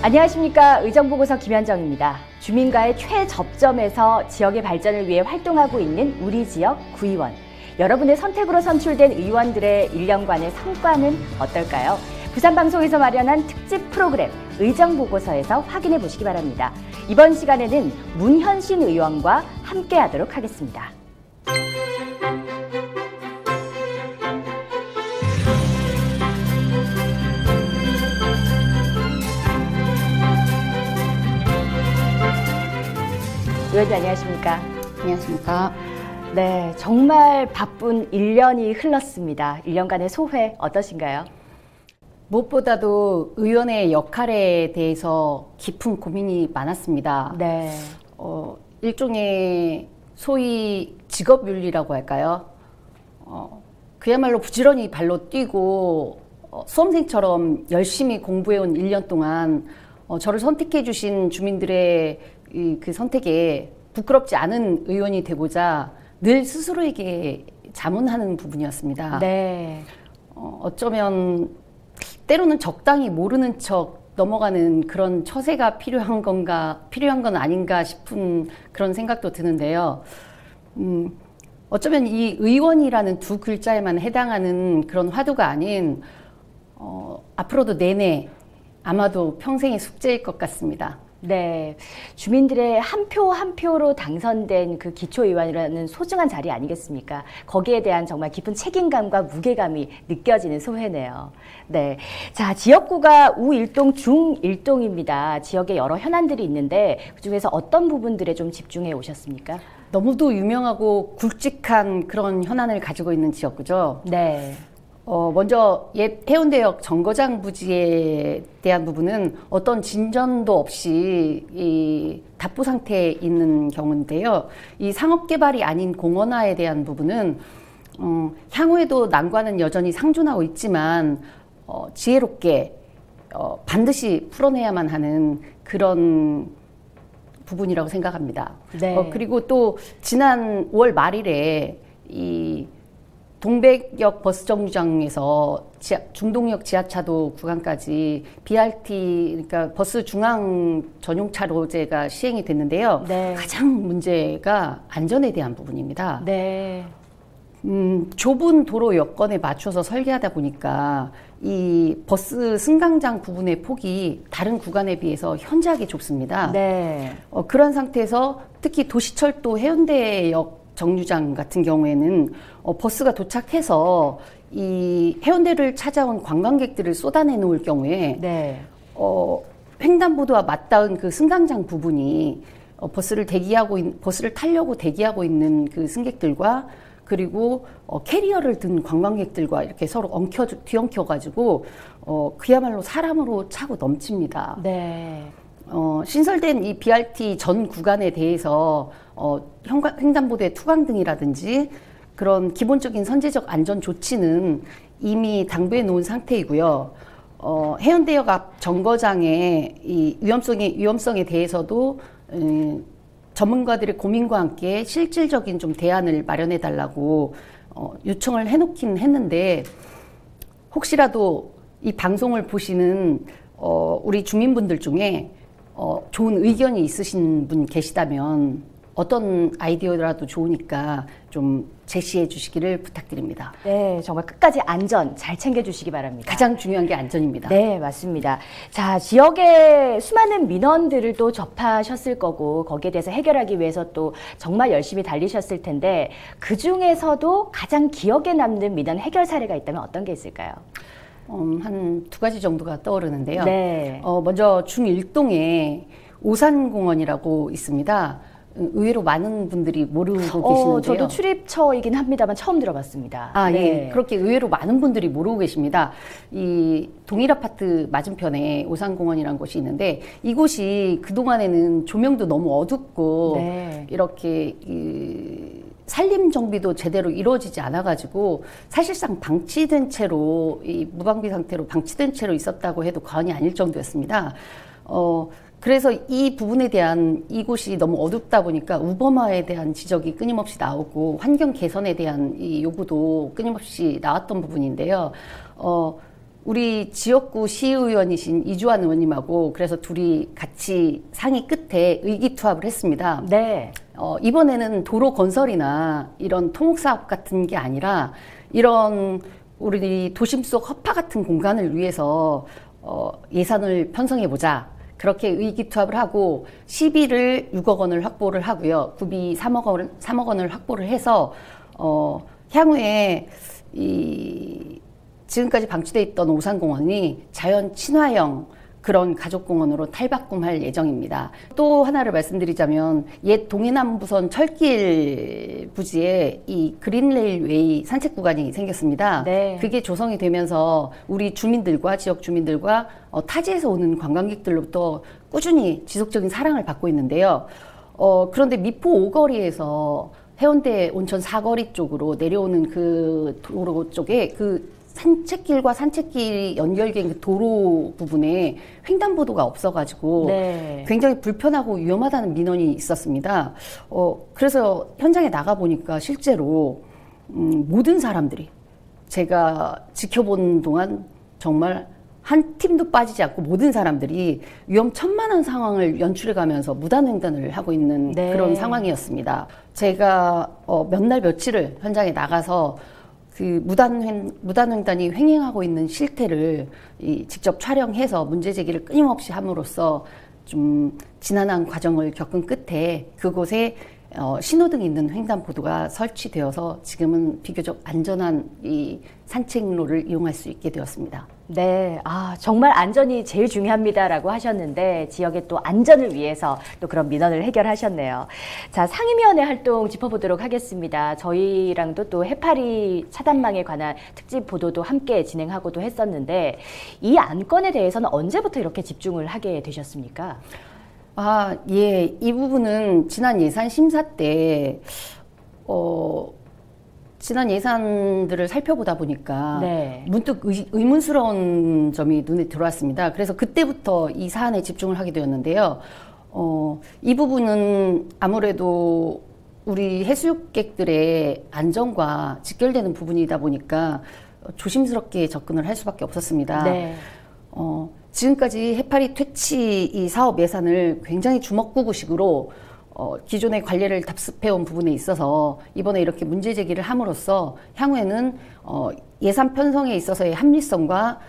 안녕하십니까. 의정보고서 김현정입니다. 주민과의 최접점에서 지역의 발전을 위해 활동하고 있는 우리 지역 구의원. 여러분의 선택으로 선출된 의원들의 1년간의 성과는 어떨까요? 부산방송에서 마련한 특집 프로그램 의정보고서에서 확인해 보시기 바랍니다. 이번 시간에는 문현신 의원과 함께 하도록 하겠습니다. 의원님 안녕하십니까? 안녕하십니까? 네, 정말 바쁜 1년이 흘렀습니다. 1년간의 소회 어떠신가요? 무엇보다도 의원의 역할에 대해서 깊은 고민이 많았습니다. 네. 일종의 소위 직업윤리라고 할까요? 그야말로 부지런히 발로 뛰고 수험생처럼 열심히 공부해온 1년 동안 저를 선택해 주신 주민들의 그 선택에 부끄럽지 않은 의원이 되고자 늘 스스로에게 자문하는 부분이었습니다. 네. 어쩌면 때로는 적당히 모르는 척 넘어가는 그런 처세가 필요한 건 아닌가 싶은 그런 생각도 드는데요. 어쩌면 이 의원이라는 두 글자에만 해당하는 그런 화두가 아닌 앞으로도 내내 아마도 평생의 숙제일 것 같습니다. 네, 주민들의 한 표 한 표로 당선된 그 기초의원이라는 소중한 자리 아니겠습니까? 거기에 대한 정말 깊은 책임감과 무게감이 느껴지는 소회네요. 네, 자, 지역구가 우일동, 중일동입니다. 지역에 여러 현안들이 있는데 그중에서 어떤 부분들에 좀 집중해 오셨습니까? 너무도 유명하고 굵직한 그런 현안을 가지고 있는 지역구죠. 네. 먼저 옛 해운대역 정거장 부지에 대한 부분은 어떤 진전도 없이 이 답보 상태에 있는 경우인데요. 이 상업개발이 아닌 공원화에 대한 부분은 향후에도 난관은 여전히 상존하고 있지만 지혜롭게 반드시 풀어내야만 하는 그런 부분이라고 생각합니다. 네. 그리고 또 지난 5월 말일에 이 동백역 버스 정류장에서 중동역 지하차도 구간까지 BRT, 그러니까 버스 중앙 전용 차로제가 시행이 됐는데요. 네. 가장 문제가 안전에 대한 부분입니다. 네. 좁은 도로 여건에 맞춰서 설계하다 보니까 이 버스 승강장 부분의 폭이 다른 구간에 비해서 현저하게 좁습니다. 네. 그런 상태에서 특히 도시철도 해운대역 정류장 같은 경우에는 버스가 도착해서 이 해운대를 찾아온 관광객들을 쏟아내 놓을 경우에 네. 횡단보도와 맞닿은 그 승강장 부분이 버스를 타려고 대기하고 있는 그 승객들과 그리고 캐리어를 든 관광객들과 이렇게 서로 뒤엉켜가지고 그야말로 사람으로 차고 넘칩니다. 네. 신설된 이 BRT 전 구간에 대해서 횡단보도의 투광등이라든지 그런 기본적인 선제적 안전 조치는 이미 당부해 놓은 상태이고요. 해운대역 앞 정거장의 이 위험성에 대해서도 전문가들의 고민과 함께 실질적인 좀 대안을 마련해 달라고 요청을 해놓긴 했는데 혹시라도 이 방송을 보시는 우리 주민분들 중에 좋은 의견이 있으신 분 계시다면 어떤 아이디어라도 좋으니까 좀 제시해 주시기를 부탁드립니다. 네, 정말 끝까지 안전 잘 챙겨주시기 바랍니다. 가장 중요한 게 안전입니다. 네, 맞습니다. 자, 지역의 수많은 민원들을 또 접하셨을 거고 거기에 대해서 해결하기 위해서 또 정말 열심히 달리셨을 텐데 그중에서도 가장 기억에 남는 민원 해결 사례가 있다면 어떤 게 있을까요? 한 두 가지 정도가 떠오르는데요. 네. 먼저 중일동에 오산공원이라고 있습니다. 의외로 많은 분들이 모르고 계시는데요. 저도 출입처이긴 합니다만 처음 들어봤습니다. 네. 예. 그렇게 의외로 많은 분들이 모르고 계십니다. 이 동일아파트 맞은편에 오산공원이라는 곳이 있는데 이곳이 그동안에는 조명도 너무 어둡고 네. 이렇게 산림 정비도 제대로 이루어지지 않아가지고 사실상 방치된 채로 이 무방비 상태로 방치된 채로 있었다고 해도 과언이 아닐 정도였습니다. 그래서 이 부분에 대한 이곳이 너무 어둡다 보니까 우범화에 대한 지적이 끊임없이 나오고 환경 개선에 대한 이 요구도 끊임없이 나왔던 부분인데요. 우리 지역구 시의원이신 이주환 의원님하고 그래서 둘이 같이 상의 끝에 의기투합을 했습니다. 네. 이번에는 도로 건설이나 이런 토목사업 같은 게 아니라 이런 우리 도심 속 허파 같은 공간을 위해서 예산을 편성해보자. 그렇게 의기투합을 하고 시비를 6억 원을 확보를 하고요. 구비 3억 원을 확보를 해서 향후에 지금까지 방치돼 있던 오산공원이 자연 친화형 그런 가족공원으로 탈바꿈할 예정입니다. 또 하나를 말씀드리자면 옛 동해남부선 철길 부지에 이 그린레일웨이 산책 구간이 생겼습니다. 네. 그게 조성이 되면서 우리 주민들과 지역 주민들과 타지에서 오는 관광객들로부터 꾸준히 지속적인 사랑을 받고 있는데요. 그런데 미포 오거리에서 해운대 온천 사거리 쪽으로 내려오는 그 도로 쪽에 그 산책길과 산책길이 연결된 그 도로 부분에 횡단보도가 없어가지고 네. 굉장히 불편하고 위험하다는 민원이 있었습니다. 그래서 현장에 나가보니까 실제로 모든 사람들이 제가 지켜본 동안 정말 한 팀도 빠지지 않고 모든 사람들이 위험천만한 상황을 연출해가면서 무단횡단을 하고 있는 네. 그런 상황이었습니다. 제가 몇 날 며칠을 현장에 나가서 그 무단횡단이 횡행하고 있는 실태를 직접 촬영해서 문제 제기를 끊임없이 함으로써 좀 지난한 과정을 겪은 끝에 그곳에 신호등이 있는 횡단보도가 설치되어서 지금은 비교적 안전한 이 산책로를 이용할 수 있게 되었습니다. 네, 정말 안전이 제일 중요합니다라고 하셨는데 지역의 또 안전을 위해서 또 그런 민원을 해결하셨네요. 자, 상임위원회 활동 짚어보도록 하겠습니다. 저희랑도 또 해파리 차단망에 관한 특집 보도도 함께 진행하고도 했었는데 이 안건에 대해서는 언제부터 이렇게 집중을 하게 되셨습니까? 예, 이 부분은 지난 예산 심사 때 지난 예산들을 살펴보다 보니까 네. 문득 의문스러운 점이 눈에 들어왔습니다. 그래서 그때부터 이 사안에 집중을 하게 되었는데요. 이 부분은 아무래도 우리 해수욕객들의 안전과 직결되는 부분이다 보니까 조심스럽게 접근을 할 수밖에 없었습니다. 네. 지금까지 해파리 퇴치 이 사업 예산을 굉장히 주먹구구식으로 기존의 관례를 답습해온 부분에 있어서 이번에 이렇게 문제 제기를 함으로써 향후에는 예산 편성에 있어서의 합리성과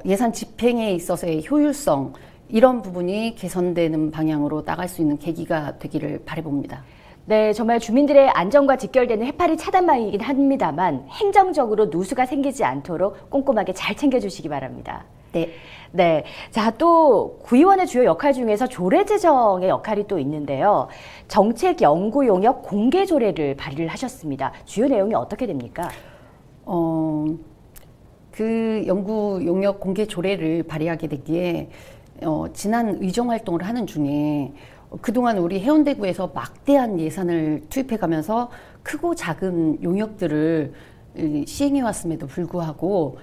예산 집행에 있어서의 효율성 이런 부분이 개선되는 방향으로 나갈 수 있는 계기가 되기를 바라봅니다. 네, 정말 주민들의 안전과 직결되는 해파리 차단망이긴 합니다만 행정적으로 누수가 생기지 않도록 꼼꼼하게 잘 챙겨주시기 바랍니다. 네. 네. 자, 또 구의원의 주요 역할 중에서 조례 제정의 역할이 또 있는데요. 정책 연구 용역 공개 조례를 발의를 하셨습니다. 주요 내용이 어떻게 됩니까? 그 연구 용역 공개 조례를 발의하게 된 게 지난 의정 활동을 하는 중에 그동안 우리 해운대구에서 막대한 예산을 투입해가면서 크고 작은 용역들을 시행해 왔음에도 불구하고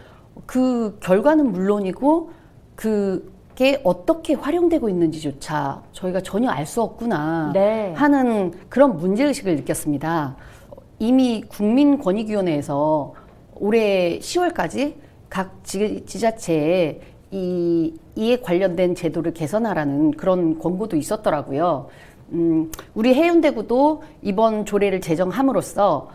그 결과는 물론이고 그게 어떻게 활용되고 있는지조차 저희가 전혀 알 수 없구나 네. 하는 그런 문제의식을 느꼈습니다. 이미 국민권익위원회에서 올해 10월까지 각 지자체에 이에 관련된 제도를 개선하라는 그런 권고도 있었더라고요. 우리 해운대구도 이번 조례를 제정함으로써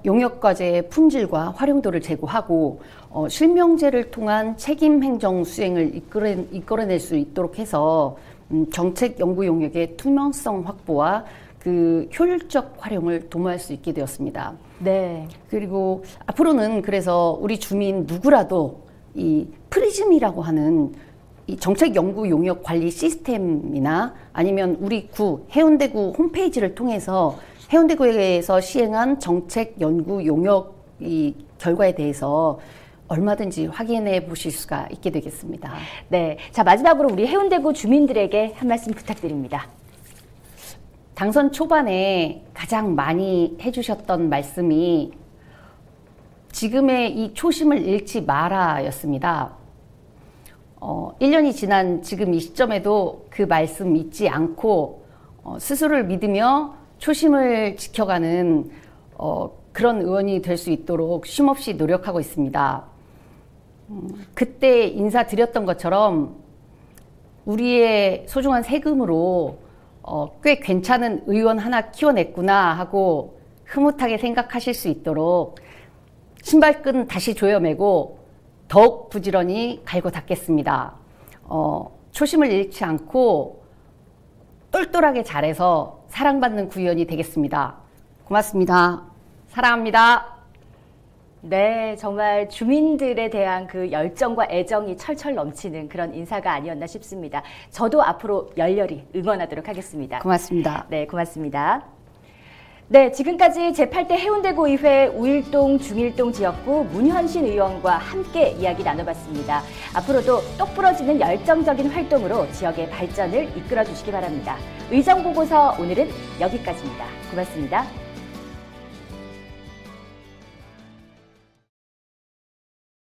용역과제의 품질과 활용도를 제고하고 실명제를 통한 책임 행정 수행을 이끌어낼 수 있도록 해서 정책 연구 용역의 투명성 확보와 그 효율적 활용을 도모할 수 있게 되었습니다. 네. 그리고 앞으로는 그래서 우리 주민 누구라도 이 프리즘이라고 하는 이 정책 연구 용역 관리 시스템이나 아니면 우리 구 해운대구 홈페이지를 통해서 해운대구에서 시행한 정책 연구 용역 이 결과에 대해서 얼마든지 확인해 보실 수가 있게 되겠습니다. 네. 자, 마지막으로 우리 해운대구 주민들에게 한 말씀 부탁드립니다. 당선 초반에 가장 많이 해주셨던 말씀이 지금의 이 초심을 잃지 마라 였습니다. 1년이 지난 지금 이 시점에도 그 말씀 잊지 않고 스스로를 믿으며 초심을 지켜가는 그런 의원이 될 수 있도록 쉼없이 노력하고 있습니다. 그때 인사드렸던 것처럼 우리의 소중한 세금으로 꽤 괜찮은 의원 하나 키워냈구나 하고 흐뭇하게 생각하실 수 있도록 신발끈 다시 조여매고 더욱 부지런히 갈고 닦겠습니다. 초심을 잃지 않고 똘똘하게 잘해서 사랑받는 구의원이 되겠습니다. 고맙습니다. 사랑합니다. 네, 정말 주민들에 대한 그 열정과 애정이 철철 넘치는 그런 인사가 아니었나 싶습니다. 저도 앞으로 열렬히 응원하도록 하겠습니다. 고맙습니다. 네, 고맙습니다. 네, 지금까지 제8대 해운대구의회 우일동, 중일동 지역구 문현신 의원과 함께 이야기 나눠봤습니다. 앞으로도 똑부러지는 열정적인 활동으로 지역의 발전을 이끌어 주시기 바랍니다. 의정보고서 오늘은 여기까지입니다. 고맙습니다.